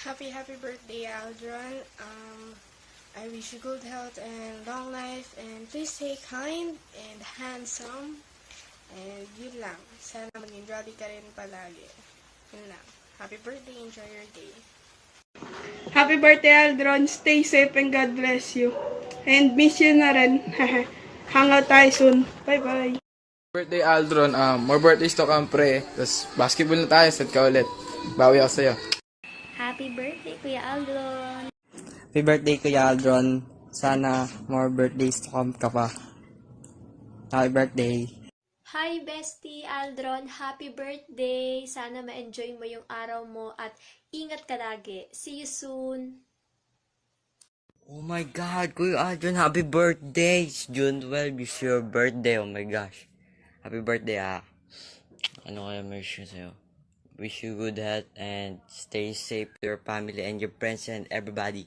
Happy birthday, Aldron. I wish you good health and long life, and please stay kind and handsome. And yun lang. Sana maging jolly ka rin palagi. Yun lang. Happy birthday. Enjoy your day. Happy birthday, Aldron. Stay safe and God bless you. And miss you na rin. Hang out tayo soon. Bye-bye. Birthday Aldron, more birthdays to come pre. Tapos basketball na tayo, set ka ulit. Bawi ako sa'yo. Happy birthday, Kuya Aldron! Happy birthday, Kuya Aldron. Sana more birthdays to come ka pa. Happy birthday. Hi, Bestie Aldron! Happy birthday! Sana ma-enjoy mo yung araw mo at ingat ka lagi. See you soon! Oh my God, Kuya Aldron, happy birthday! It's June 12, it's your birthday. Oh my gosh. Happy birthday, Ano kaya wish ko sa'yo? Wish you good health and stay safe to your family and your friends and everybody.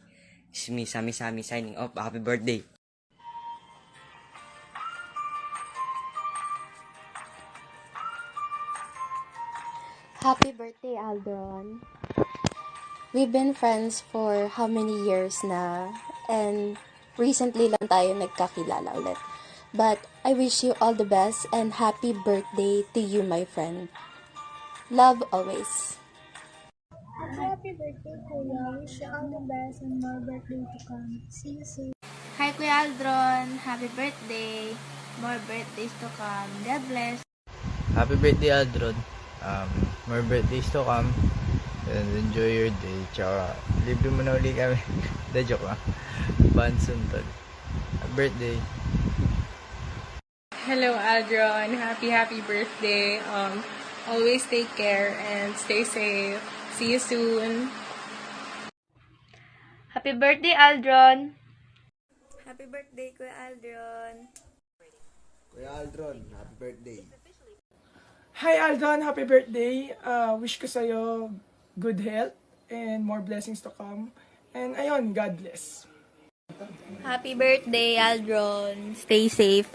It's me, Sami signing off. Happy birthday! Happy birthday, Aldron. We've been friends for how many years na, and recently lang tayo nagkakilala ulit. But I wish you all the best and happy birthday to you, my friend. Love always. Happy birthday, Kuya. Wish you all the best and more birthday to come. See you soon. Hi Kuya Aldron, happy birthday. More birthdays to come. God bless. Happy birthday, Aldron. More birthdays to come. And enjoy your day. Tsaka, libre mo na uli kami. Da, joke lang. Bansun tol. Happy birthday. Hello, Aldron. Happy birthday. Always take care and stay safe. See you soon. Happy birthday Aldron. Happy birthday, Kuya Aldron. Kuya Aldron, happy birthday. Hi, Aldron. Happy birthday. Wish ko sa'yo good health and more blessings to come. And ayun, God bless. Happy birthday Aldron. Stay safe.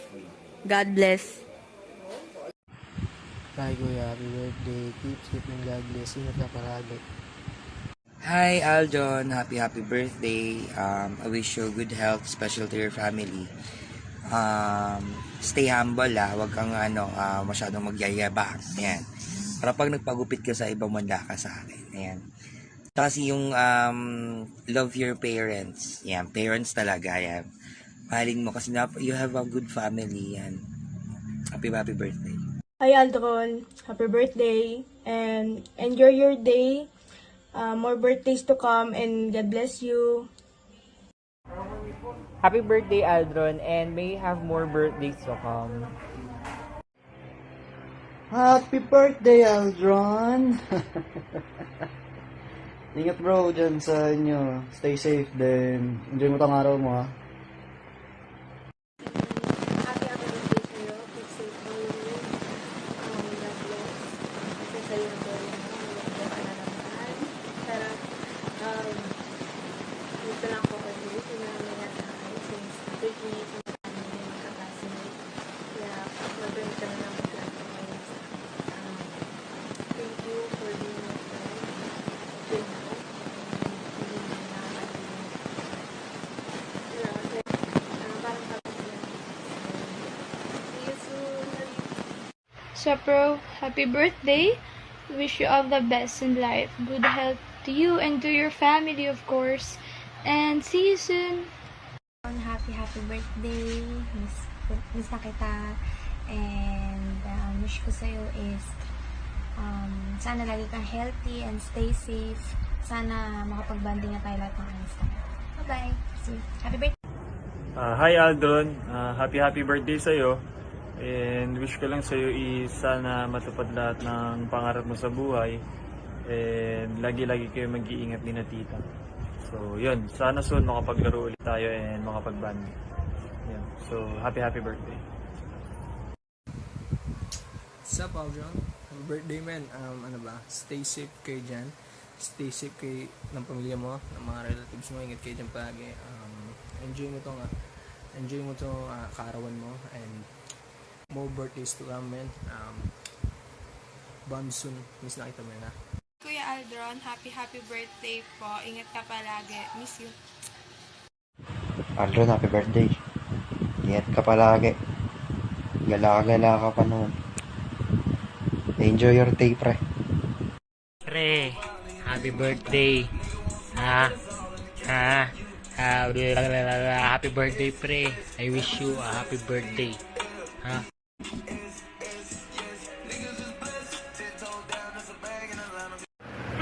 God bless. Hi, Kuya. Happy birthday. Keep safe and God bless. Ingat ka palagi. Hi, Aldron. Happy birthday. I wish you good health, special to your family. Stay humble, Huwag kang masyadong magyayabang. Ayan. Para pag nagpagupit ka sa ibang manda ka sa akin. Ayan. Kasi yung love your parents. Ayan. Parents talaga. Ayan. Mahalin mo kasi you have a good family. Ayan. Happy birthday. Hi, Aldron. Happy birthday. And enjoy your day. More birthdays to come and God bless you. Happy birthday, Aldron. And may you have more birthdays to come. Happy birthday, Aldron! Ingat bro dyan sa inyo. Stay safe din. Enjoy mo tang araw mo, ha. Happy birthday sa'yo. Keep safe always. God bless. Kasi sa'yo na po yung maganda ka na naman. Pero, dito lang ako ulit. Sinami na tayo since 3 minutes na kami yung magkakasinate. Kaya, mag-bring ka na lang mag-lang ngayon sa thank you for being my friend. Till now. Hindi mo na parang kapag lang. See you soon. Sepro, happy birthday. Wish you all the best in life. Good health to you and to your family, of course. And see you soon. Happy birthday. Miss na kita. And wish ko sa'yo is sana lagi kang healthy and stay safe. Sana makapag-banding na tayo lahat ng ayos tayo. Bye-bye. See you. Happy birthday. Hi Aldron, happy birthday sa'yo. And wish ko lang sa'yo is sana matupad lahat ng pangarap mo sa buhay. And lagi-lagi kayo mag-iingat ni na tita. So yun, sana soon makapaglaro ulit tayo and makapag-banding. Yun. So happy birthday. What's up, Aldron? Happy birthday, man. Stay safe kayo dyan. Stay safe kayo ng pamilya mo, ng mga relatives mo. Ingat kayo dyan palagi. Enjoy mo to kaarawan mo. And more birthdays to come, man. Bond soon. Miss na kita, man, ha? Kuya Aldron, happy birthday po. Ingat ka palagi. Miss you. Aldron, happy birthday. Ingat ka palagi. Gala-gala ka pa noon. Enjoy your day, pre. Pre, happy birthday. Happy birthday, pre. I wish you a happy birthday.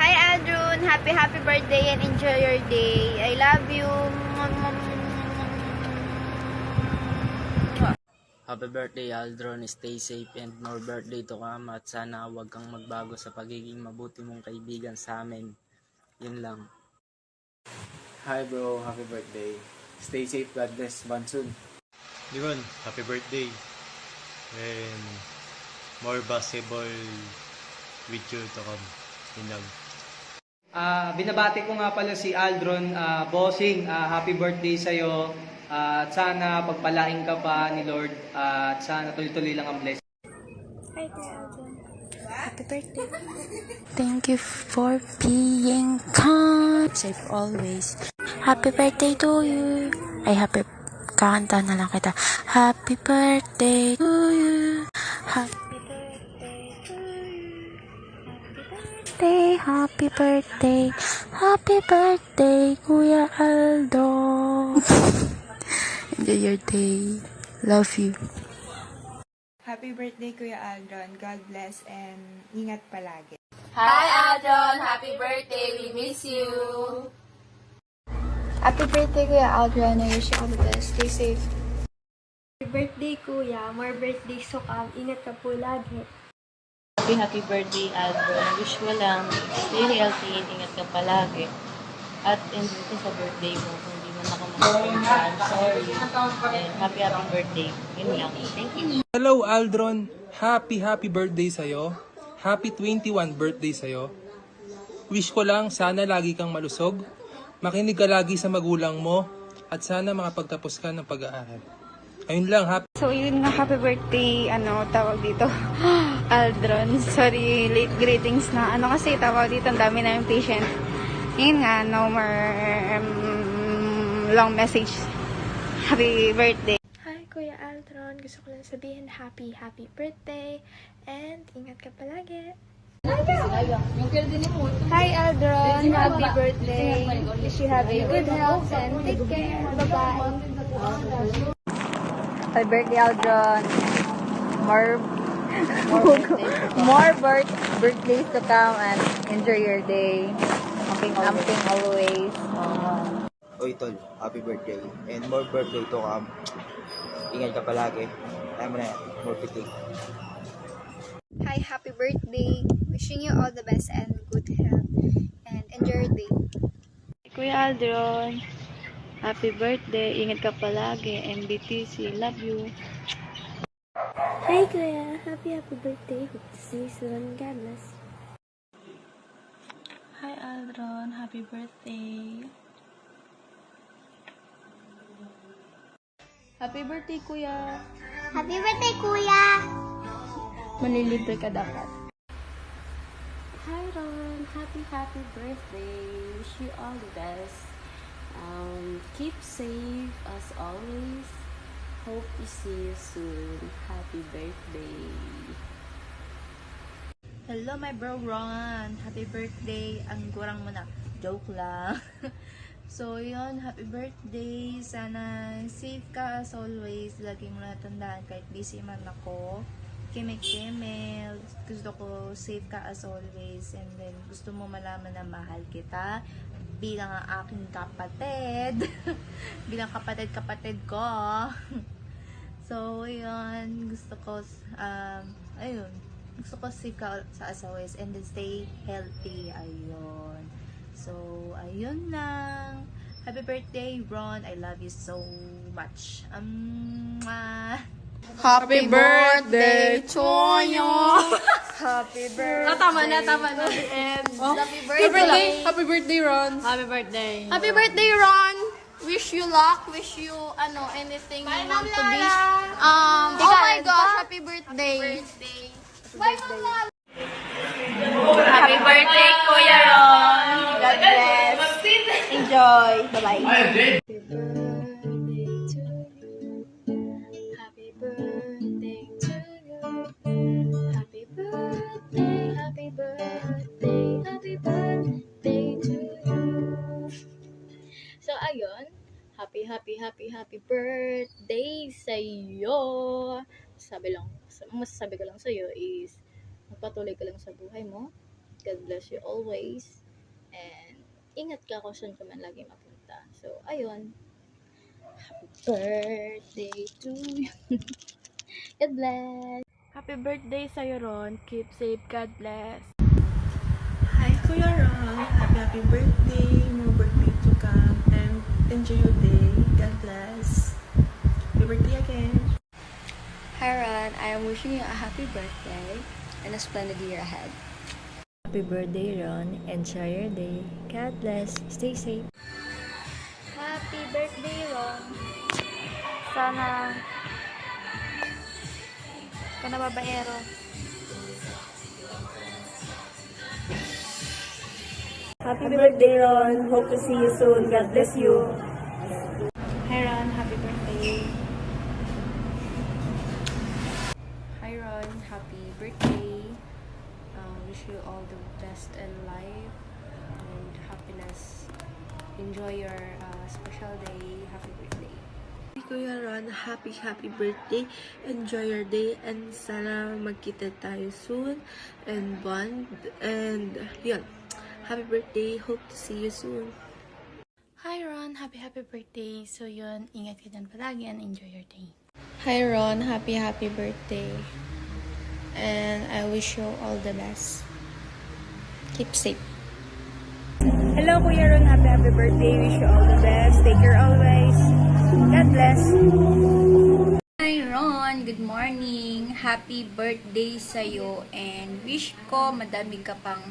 Hi Aldron, happy birthday and enjoy your day. I love you. Happy birthday, Aldron. Stay safe and more birthday to come. At sana huwag kang magbago sa pagiging mabuti mong kaibigan sa amin. Yun lang. Hi bro, happy birthday. Stay safe, God bless. Bansun. Liron, happy birthday. And more basketball with you to come. Inag. Binabati ko nga pala si Aldron, bossing, happy birthday sa'yo. At sana pagpalain ka pa ni Lord at sana tuloy-tuloy lang ang blessing. Hi there, Aldron. Happy birthday. Thank you for being kind. Safe always. Happy birthday to you. Ay, kakanta na lang kita. Happy birthday to you. Happy birthday to you. Happy birthday. Happy birthday, Kuya Aldo. Enjoy your day. Love you. Happy birthday, Kuya Aldron. God bless and ingat palagi. Hi Aldron, happy birthday. We miss you. Happy birthday, Kuya Aldron. I wish you all the best. Stay safe. Happy birthday, Kuya. More birthdays to come. Ingat ka po lagi. Happy birthday, Aldron. Wish mo lang stay healthy and ingat ka palagi. At enjoy ko sa birthday mo. Kung di man ako makapunta, I'm sorry. And happy birthday. Yun lang. Thank you. Hello, Aldron. Happy birthday sa'yo. Happy 21 birthday sa'yo. Wish ko lang sana lagi kang malusog, makinig ka lagi sa magulang mo, at sana makapagtapos ka ng pag-aaral. Ayun lang, happy. So, yun nga, happy birthday, tawag dito, Aldron. Sorry, late greetings na. Kasi tawag dito, ang dami na yung patient. Yun nga, no more long message. Happy birthday. Hi, Kuya Aldron. Gusto ko lang sabihin happy birthday and ingat ka palagi. Hi Aldron, happy birthday. Wish you have a good health and take care. Bye-bye. Happy birthday, Aldron. More birthdays to come and enjoy your day. Amping always. Oy, tol, happy birthday. And more birthday to come. Ingat ka palagi. Kaya mo na yan. More birthday. Hi, happy birthday. Wishing you all the best and good health. And enjoy your day. Kuya Aldron, happy birthday. Ingat ka palagi. MBTC, love you. Hi, Kuya. Happy birthday. Hope to see you soon. God bless. Hi Aldron, happy birthday. Happy birthday, Kuya. Happy birthday, Kuya. Manilibre ka dapat. Hi, Ron. Happy birthday. Wish you all the best. Keep safe as always. Hope to see you soon. Happy birthday. Hello, my bro Ron. Happy birthday. Ang gurang mo na. Joke lang. So, yun. Happy birthday. Sana safe ka as always. Lagi mo natandaan kahit busy man ako. Keme-keme. Gusto ko safe ka as always. And then, gusto mo malaman na mahal kita bilang ang aking kapatid. Bilang kapatid ko. So, yun. Gusto ko, ayun. Gusto ko safe ka sa as always. And then, stay healthy. Ayun. So, ayun lang. Happy birthday, Ron. I love you so much. Happy birthday to you. Happy birthday. Tama na. And Happy birthday. Happy birthday, Ron. Happy birthday. Happy birthday, Ron. Wish you luck. Wish you, anything you want to be. Oh my gosh, happy birthday. Happy birthday, Kuya Ron. Bye-bye. Happy birthday to you. Happy birthday to you. Happy birthday, happy birthday, happy birthday to you. So, ayun. Happy birthday sa'yo. Masasabi ko lang sa'yo is, magpatuloy ka lang sa buhay mo. God bless you always. And, ingat ka kung saan ka man lagi mapunta. So, ayun. Happy birthday to you. God bless. Happy birthday sa'yo, Ron. Keep safe. God bless. Hi, Kuya Ron. Happy birthday. More birthday to come. And enjoy your day. God bless. Happy birthday again. Hi Ron, I am wishing you a happy birthday and a splendid year ahead. Happy birthday, Ron. Enjoy your day. God bless. Stay safe. Happy birthday, Ron. Sana ka na babaero. Happy birthday, Ron. Hope to see you soon. God bless you. Hi, Ron. Happy birthday. Hi Ron, happy birthday. Wish you all the best in life and happiness. Enjoy your special day. Happy birthday. Kuya Ron, happy birthday. Enjoy your day and sana magkita tayo soon and bond. And yun, happy birthday. Hope to see you soon. Hi, Ron. Happy birthday. So, yun. Ingat ka dyan palagi and enjoy your day. Hi Ron, happy birthday. And I wish you all the best. Keep safe. Hello, Kuya Ron. Happy birthday. Wish you all the best. Take care always. God bless. Hi Ron, good morning. Happy birthday sa'yo and wish ko madami ka pang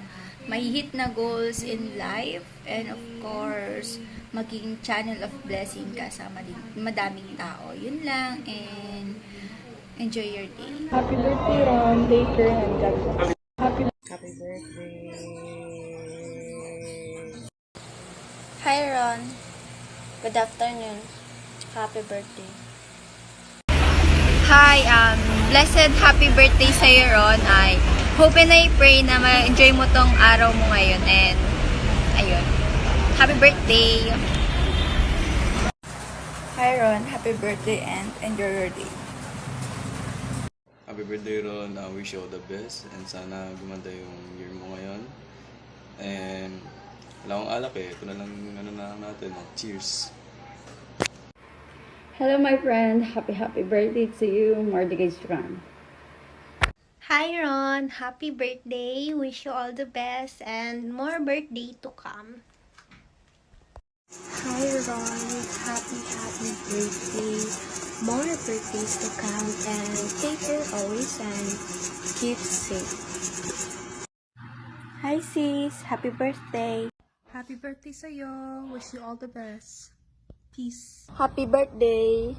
mahihit na goals in life and of course maging channel of blessing ka sa madaming tao. Yun lang and enjoy your day. Happy birthday, Ron. Take care and God bless. Happy birthday. Hi Ron, good afternoon. Happy birthday. Hi, blessed happy birthday sa'yo, Ron. I hope and I pray na ma-enjoy mo tong araw mo ngayon. And, ayun. Happy birthday! Hi, Ron. Happy birthday and enjoy your day. Happy birthday, Ron. I wish you all the best. And sana gumanda yung year mo ngayon. And, wala akong alak eh. Ito na lang natin. Cheers! Hello, my friend. Happy birthday to you. More decades to come. Hi Ron, happy birthday. Wish you all the best and more birthday to come. Hi Ron, happy birthday. More birthdays to come and take care always and keep safe. Hi sis, happy birthday. Happy birthday sa'yo. Wish you all the best. Peace. Happy birthday.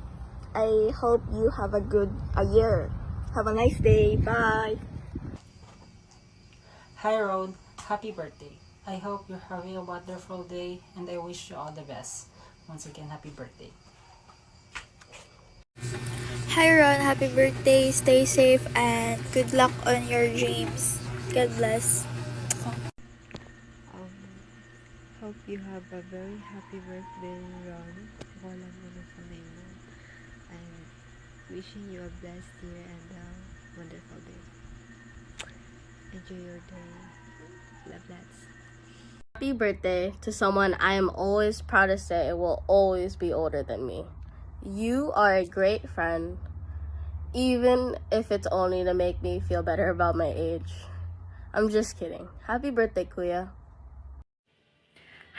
I hope you have a good year. Have a nice day. Bye. Hi Ron, happy birthday. I hope you're having a wonderful day and I wish you all the best. Once again, happy birthday. Hi Ron, happy birthday. Stay safe and good luck on your dreams. God bless. Hope you have a very happy birthday, Ron. Wala mo na sa name mo. I'm wishing you a blessed year and a wonderful day. Enjoy your day. Love lots. Happy birthday to someone I am always proud to say will always be older than me. You are a great friend, even if it's only to make me feel better about my age. I'm just kidding. Happy birthday, Kuya.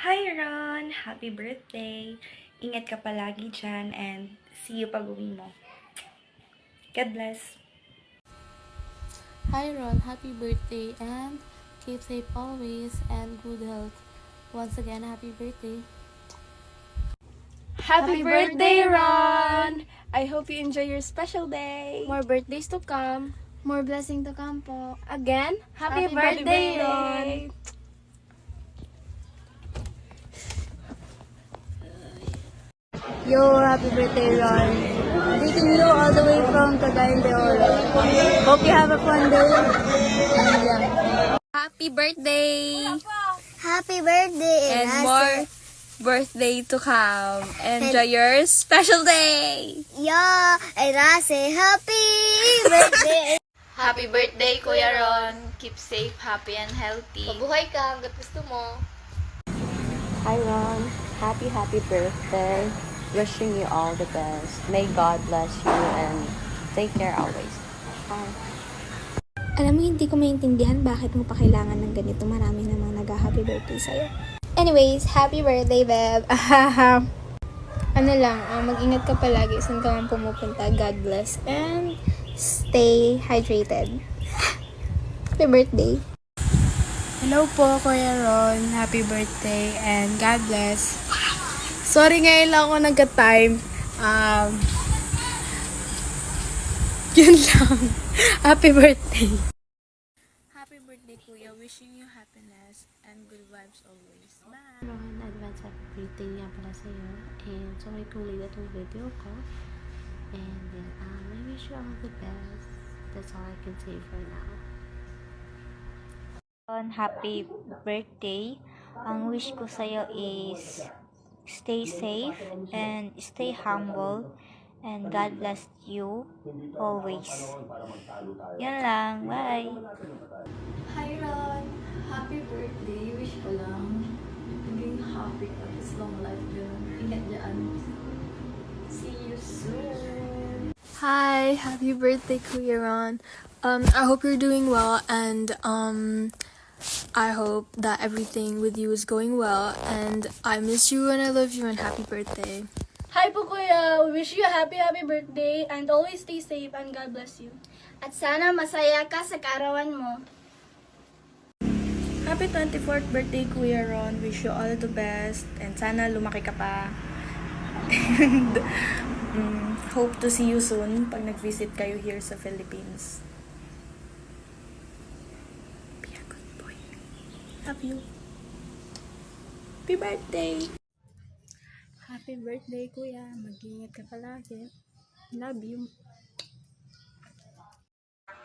Hi Ron! Happy birthday! Ingat ka palagi dyan and see you pag-uwi mo. God bless! Hi Ron, happy birthday and keep safe always and good health. Once again, happy birthday. Happy birthday, Ron! I hope you enjoy your special day. More birthdays to come. More blessing to come po. Again, Happy birthday, Ron! Yo, happy birthday, Ron. Greeting you all the way from Cagayan de Oro. Hope you have a fun day. Happy birthday! Happy birthday, And more birthday to come. Enjoy your special day! Yo, Erase, happy birthday. Happy birthday, Kuya Ron. Keep safe, happy, and healthy. Mabuhay ka hanggat gusto mo. Hi Ron, happy birthday. Wishing you all the best. May God bless you and take care always. Bye. Alam mo, hindi ko maintindihan bakit mo pa kailangan ng ganito. Marami namang nag-happy birthday sa'yo. Anyways, happy birthday, Beb. Ano lang, mag-ingat ka palagi saan ka man pumupunta. God bless and stay hydrated. Happy birthday. Hello po, Kuya Ron. Happy birthday and God bless. Sorry ngayon lang ako nagka-time. Yun lang. Happy birthday. Happy birthday, Kuya. Wishing you happiness and good vibes always. Bye! Ron, advance happy birthday nga pala sa'yo. And sorry kung late itong video ko. And then, I wish you all the best. That's all I can say for now. Happy birthday. Ang wish ko sa'yo is stay safe and stay humble and God bless you always. Yan lang. Bye! Hi Ron! Happy birthday! Wish ko lang maging happy ka. It's long life yun. Ingat dyan. See you soon! Hi, happy birthday, Kuya Ron. I hope you're doing well, and I hope that everything with you is going well, and I miss you and I love you, and happy birthday. Hi po Kuya! We wish you a happy birthday and always stay safe and God bless you. At sana masaya ka sa kaarawan mo. Happy 24th birthday, Kuya Ron. Wish you all the best and sana lumaki ka pa. And hope to see you soon pag nag-visit kayo here sa Philippines. Be a good boy. Love you. Happy birthday! Happy birthday, Kuya. Mag-ingat ka palagi. Love you.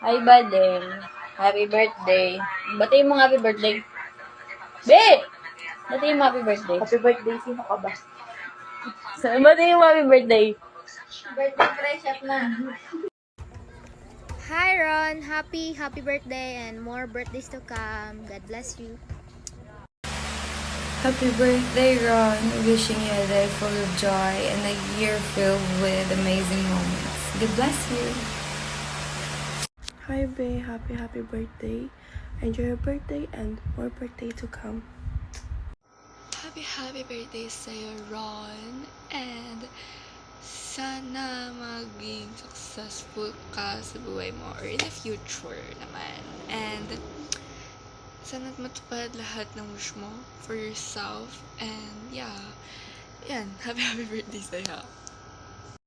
Hi, Badeng. Happy birthday. Batiin mo happy birthday. Be! Batiin mo happy birthday. Happy birthday. Sino ka ba? Batiin mo happy birthday. Birthday pressure na. Hi Ron, happy birthday and more birthdays to come. God bless you. Happy birthday, Ron. Wishing you a day full of joy and a year filled with amazing moments. God bless you. Hi, Bae. Happy birthday. Enjoy your birthday and more birthday to come. Happy birthday sa'yo, Ron. And sana maging successful ka sa buhay mo or in the future naman. And sana matupad lahat ng wish mo for yourself. And yeah, yan. Happy birthday sa'yo.